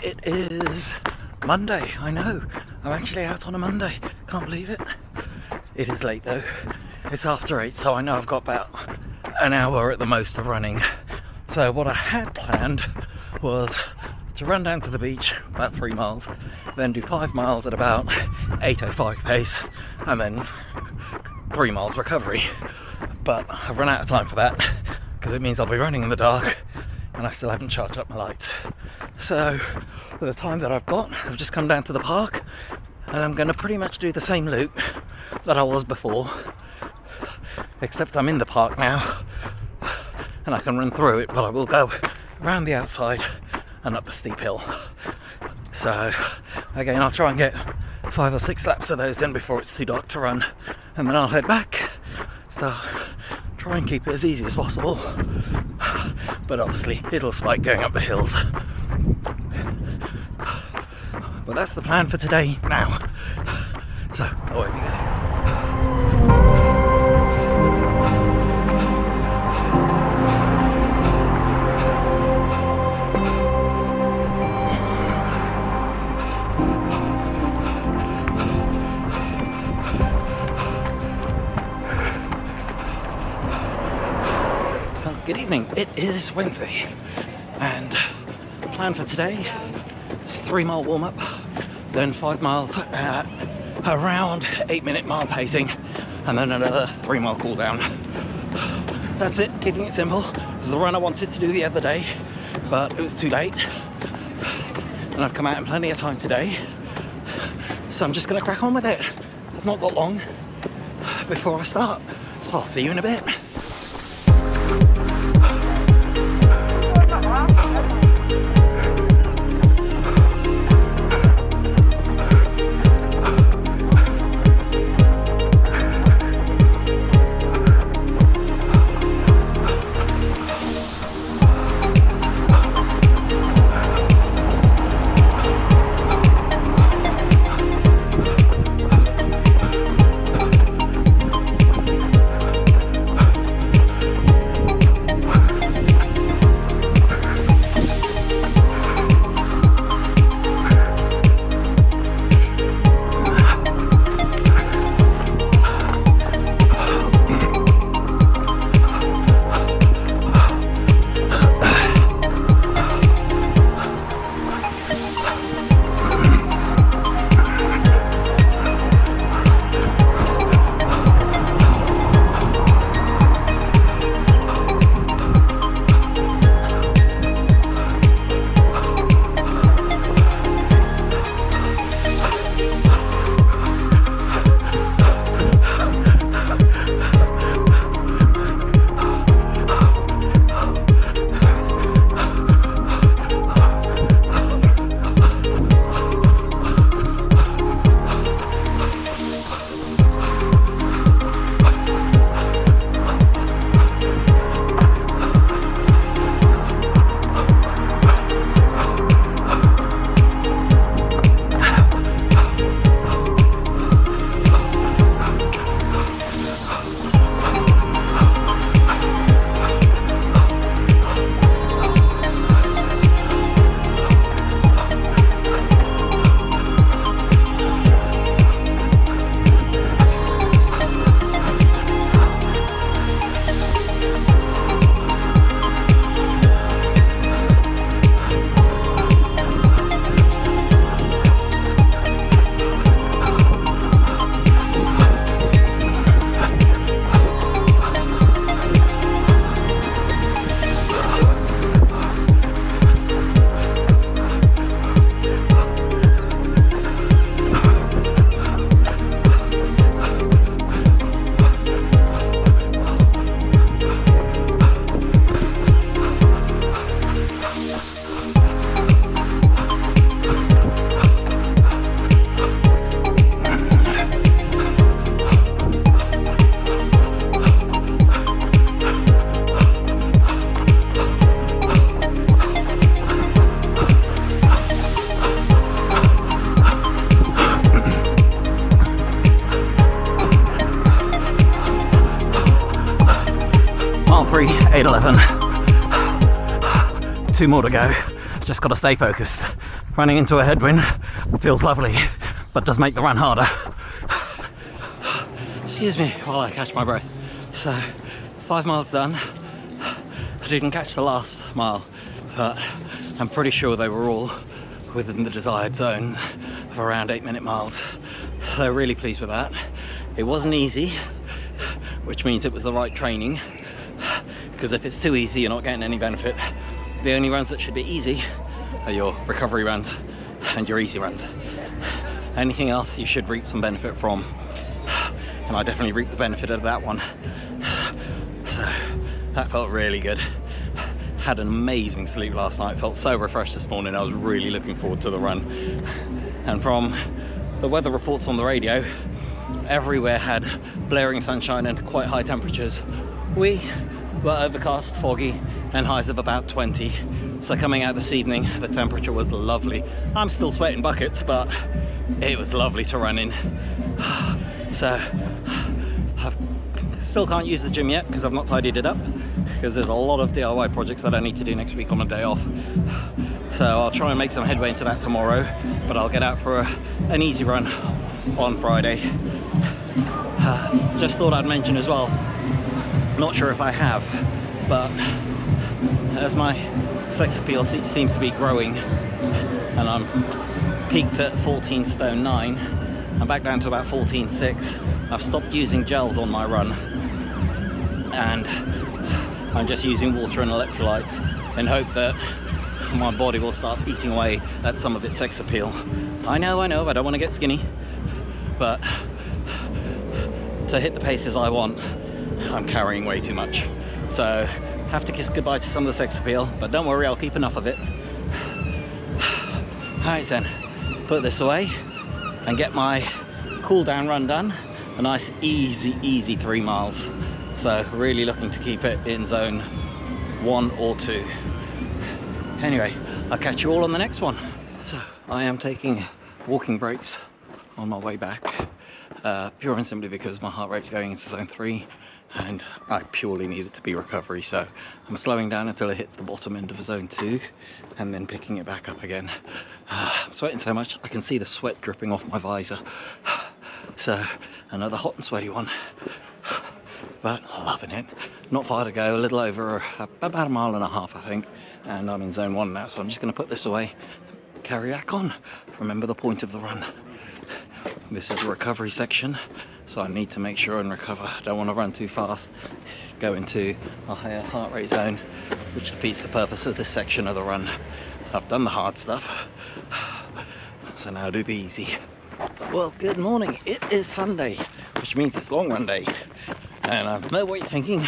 It is Monday. I know. I'm actually out on a Monday. Can't believe it. It is late though. It's after 8, so I know I've got about an hour at the most of running. So what I had planned was to run down to the beach, about 3 miles, then do 5 miles at about 8:05 pace, and then 3 miles recovery. But I've run out of time for that because it means I'll be running in the dark and I still haven't charged up my lights. So for the time that I've got, I've just come down to the park and I'm going to pretty much do the same loop that I was before, except I'm in the park now and I can run through it, but I will go around the outside and up the steep hill. So again, I'll try and get 5 or 6 laps of those in before it's too dark to run, and then I'll head back. So try and keep it as easy as possible, but obviously it'll spike going up the hills. But that's the plan for today now. So away we go. Good evening. It is Wednesday, and the plan for today is 3 mile warm up, then 5 miles at around 8-minute mile pacing, and then another 3 mile cool down. That's it, keeping it simple. It was the run I wanted to do the other day, but it was too late, and I've come out in plenty of time today, so I'm just going to crack on with it. I've not got long before I start, so I'll see you in a bit. Mile 3, 8:11. 2 more to go. Just got to stay focused. running into a headwind feels lovely, but does make the run harder. Excuse me while I catch my breath. So 5 miles done. I didn't catch the last mile, but I'm pretty sure they were all within the desired zone of around 8-minute miles. So really pleased with that. It wasn't easy, which means it was the right training, because if it's too easy you're not getting any benefit. The only runs that should be easy are your recovery runs and your easy runs. Anything else you should reap some benefit from, and I definitely reaped the benefit of that one. So that felt really good. Had an amazing sleep last night, felt so refreshed this morning. I was really looking forward to the run. And from the weather reports on the radio, everywhere had blaring sunshine and quite high temperatures. We were overcast, foggy, and highs of about 20. So coming out this evening, the temperature was lovely. I'm still sweating buckets, but it was lovely to run in. So I still can't use the gym yet because I've not tidied it up, because there's a lot of DIY projects that I need to do next week on a day off. So I'll try and make some headway into that tomorrow, but I'll get out for an easy run on Friday. Just thought I'd mention as well, not sure if I have, but as my sex appeal seems to be growing and I'm peaked at 14 stone 9, I'm back down to about 14.6. I've stopped using gels on my run and I'm just using water and electrolytes in hope that my body will start eating away at some of its sex appeal. I know, I don't want to get skinny, but to hit the paces I want, I'm carrying way too much. So have to kiss goodbye to some of the sex appeal, but don't worry, I'll keep enough of it. Alright then, put this away and get my cool down run done. A nice easy 3 miles. So really looking to keep it in zone 1 or 2. Anyway, I'll catch you all on the next one. So I am taking walking breaks on my way back, pure and simply because my heart rate's going into zone 3 and I purely need it to be recovery. So I'm slowing down until it hits the bottom end of zone 2 and then picking it back up again. I'm sweating so much I can see the sweat dripping off my visor. So another hot and sweaty one, but loving it. Not far to go, a little over about 1.5 miles I think, and I'm in zone 1 now, so I'm just going to put this away, carry back on. Remember the point of the run. This is a recovery section, so I need to make sure and recover. I don't want to run too fast, go into a higher heart rate zone, which defeats the purpose of this section of the run. I've done the hard stuff, so now do the easy. Well, good morning. It is Sunday, which means it's long run day. And I know what you're thinking,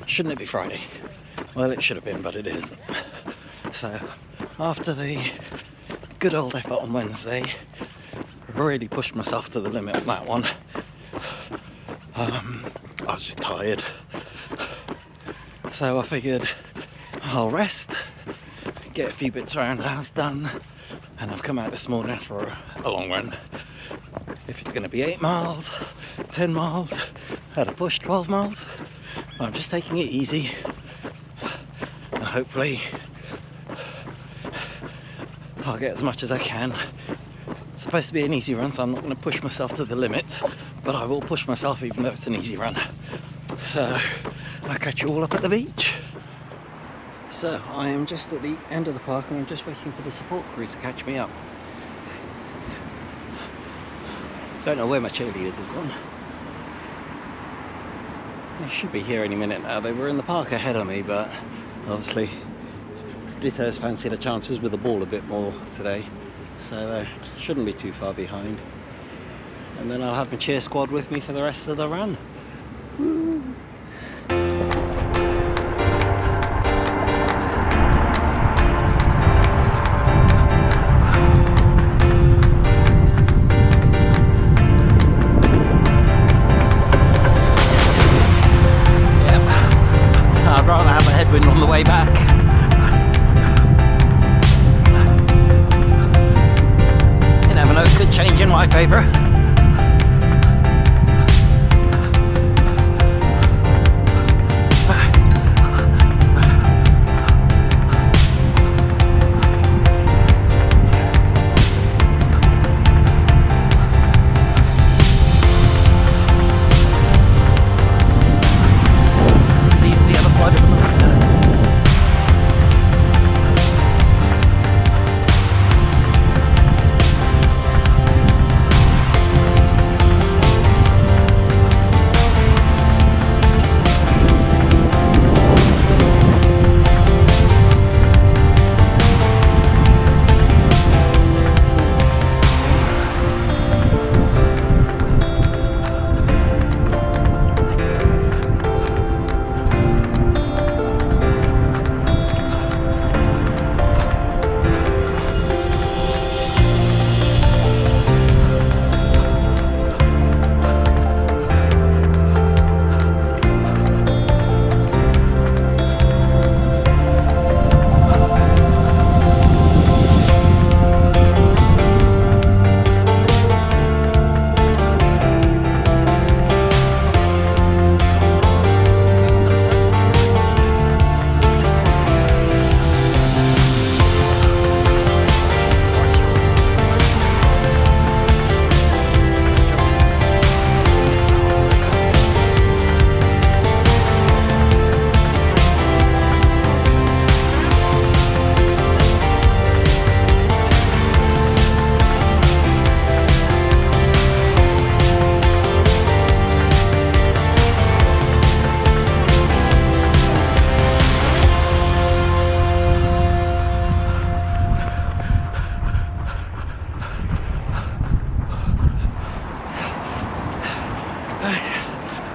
shouldn't it be Friday? Well, it should have been, but it isn't. So after the good old effort on Wednesday, really pushed myself to the limit on that one. I was just tired, so I figured I'll rest, get a few bits around the house done, and I've come out this morning for a long run. If it's going to be 8 miles, 10 miles, at a push 12 miles, I'm just taking it easy, and hopefully I'll get as much as I can. It's supposed to be an easy run, so I'm not going to push myself to the limit, but I will push myself even though it's an easy run. So I'll catch you all up at the beach. So I am just at the end of the park and I'm just waiting for the support crew to catch me up. Don't know where my cheerleaders have gone. They should be here any minute now. They were in the park ahead of me, but obviously Ditto's fancied the chances with the ball a bit more today, so they shouldn't be too far behind. And then I'll have my cheer squad with me for the rest of the run. Woo. I'd rather have a headwind on the way back. You never know, it could change in my favour.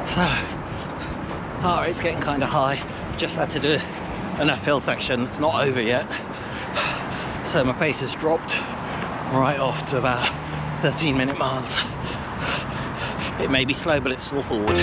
So, heart rate's getting kind of high. Just had to do an uphill section. It's not over yet. So my pace has dropped right off to about 13-minute miles. It may be slow, but it's still forward.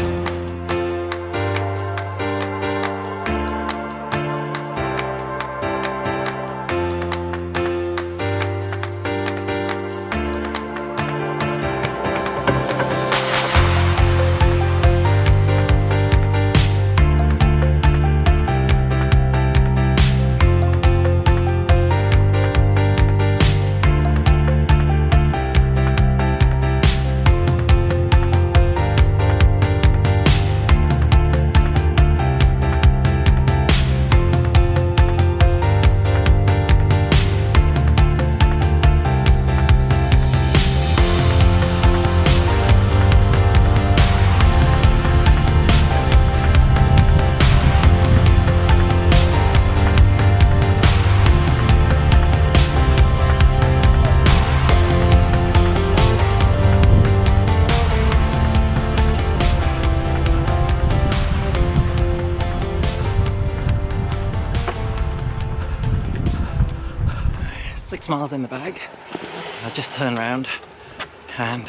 Miles in the bag. I just turned around and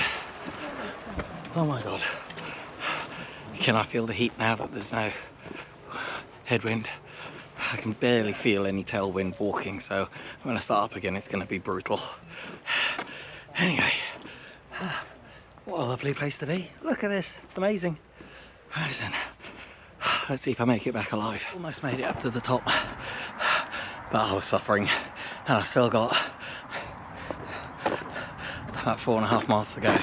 oh my god, can I feel the heat now that there's no headwind? I can barely feel any tailwind walking, so when I start up again it's going to be brutal. Anyway, what a lovely place to be. Look at this, it's amazing. Right then, let's see if I make it back alive. Almost made it up to the top, but I was suffering and I've still got about 4.5 miles to go.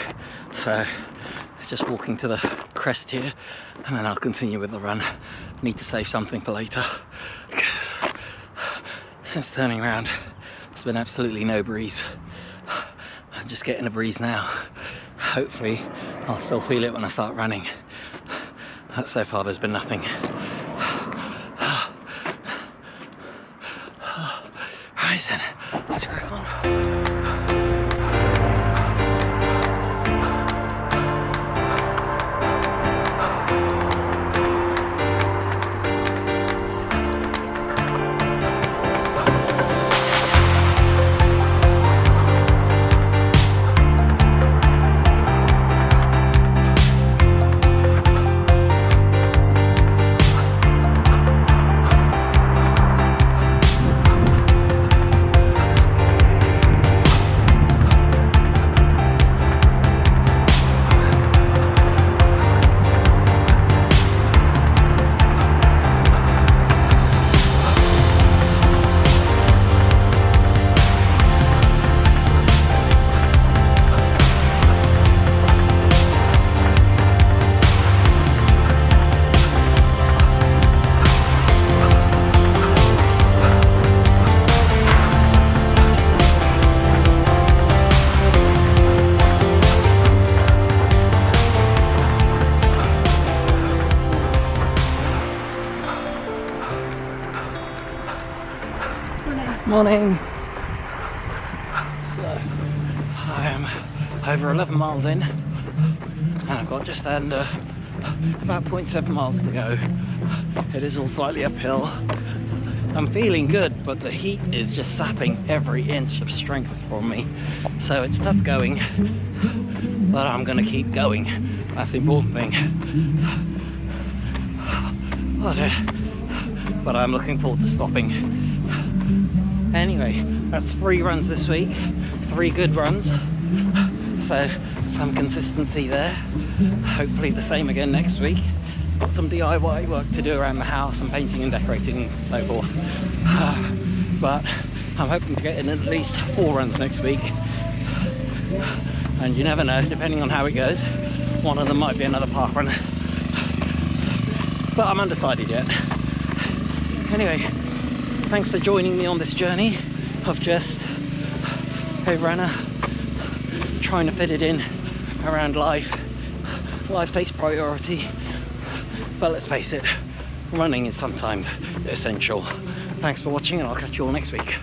So just walking to the crest here and then I'll continue with the run. Need to save something for later because since turning around there's been absolutely no breeze. I'm just getting a breeze now. Hopefully I'll still feel it when I start running. But so far there's been nothing. Right then, let's crack on. Morning. So I am over 11 miles in and I've got just under about 0.7 miles to go. It is all slightly uphill. I'm feeling good, but the heat is just sapping every inch of strength from me. So it's tough going, but I'm gonna keep going. That's the important thing. But I'm looking forward to stopping. Anyway, that's 3 runs this week, 3 good runs, so some consistency there. Hopefully the same again next week. Got some DIY work to do around the house and painting and decorating and so forth. But I'm hoping to get in at least 4 runs next week. And you never know, depending on how it goes, one of them might be another park run. But I'm undecided yet. Anyway, thanks for joining me on this journey of just a runner trying to fit it in around life. Life takes priority, but let's face it, running is sometimes essential. Thanks for watching and I'll catch you all next week.